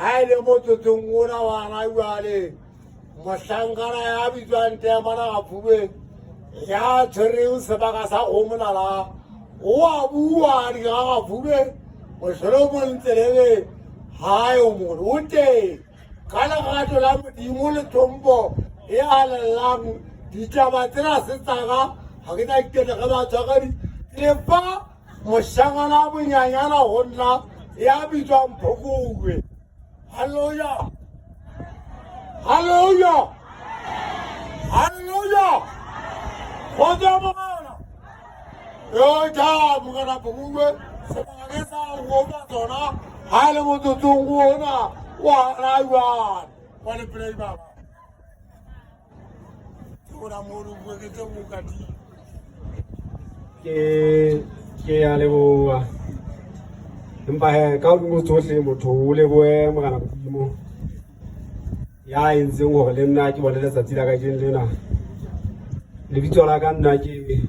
hai le motsotsong ona wa na jwale mohlankana ya bitswang Temana Gafube ya tshwereng sebaka sa go monala o a bua di ga Gafube mohlolo mo ntselebe hai o mo o te ka lerato la Modimo le tlhompho e a lelang ditaba tsena se tsaga ga ke na ikele ga batswagadi le fa moshangana bonyanyana go nna ya bitswang Phokogwe. Hallelujah. Hallelujah. Hallelujah. Hallelujah. Yo ja mugana Phokogwe sebaka sa go ba tsona ha le motsotsong ona wa raiwa wa le play baba ora moru go ke tse mokati ke ya leboa empa he ka mo tsohle motho o leboe mogana Modimo ya entseng gore le nna ke bone letsatsi la ka jeng lena lebitso la ka nna ke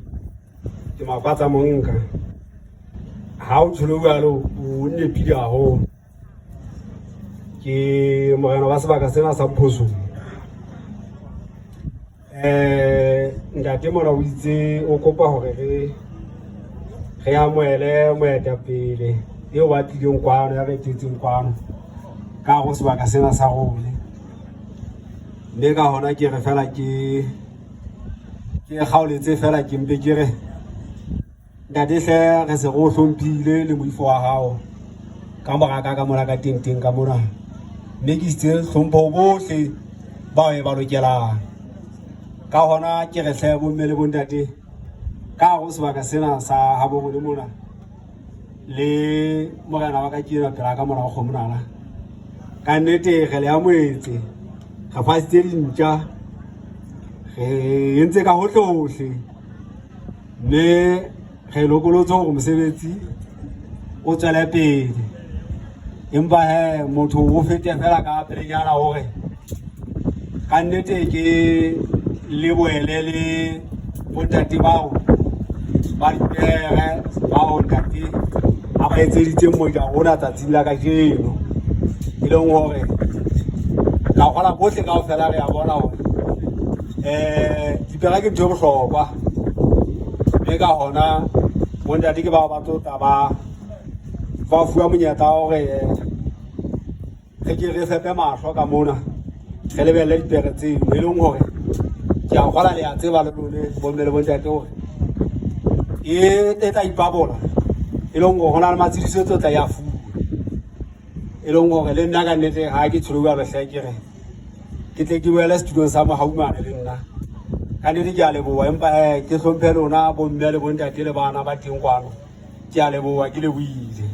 Makwatsa Monka ha o tsholo jalo o nne pidi haholo ke mogana wa sebaka sena sa Mphoso ntate mona o itse o kopa gore re amoele moetapele eo ba tlileng kwano ya re etetseng kwano ka go sebaka sena sa rone mme ka hona ke re fela ke kgaoletse fela ke mpe ke re ntate hle re se go hlomphile le moifo wa hao ka moraka ka mona ka teng ka mona mme ke itse hlompho bohle ba e ba lokelang ka hona ke re hle bo mme le bontate ka go sebaka sena sa habo go le mona le mogana wa ka ke na pela ka mona go monana ka nnete re le amoetse ga fasitse dintja re entse ka hohle mme re lokolotse go mosebetsi o tswele pele empa he motho o fete fela ka pelenyana hore ka nnete ke le boele le bontate bao ba dipere bao ntate a ba etseditse moja ona tsatsing la ka jeno e leng hore ka gola bohle ka fela re a bona hore dipere ke ntho bohlokwa mme ka hona bontate ke bao ba tsota ba fuwa monyetla hore re fepe mahlo ka mona re lebelle dipere tseo e leng hore ke a gola le a tseba le lone bomme le bontate hore e tla ipabola e leng gore go na le matsedisetso tla ya fuwa e leng gore le nna ka nnete ga ke tsholo ba behle ke re ke tle ke boele setudong sa mogaumane le nna ka nnete ke a leboa empa ke hlomphe lona bomme le bontate le bana ba teng kwano ke a leboa ke le buile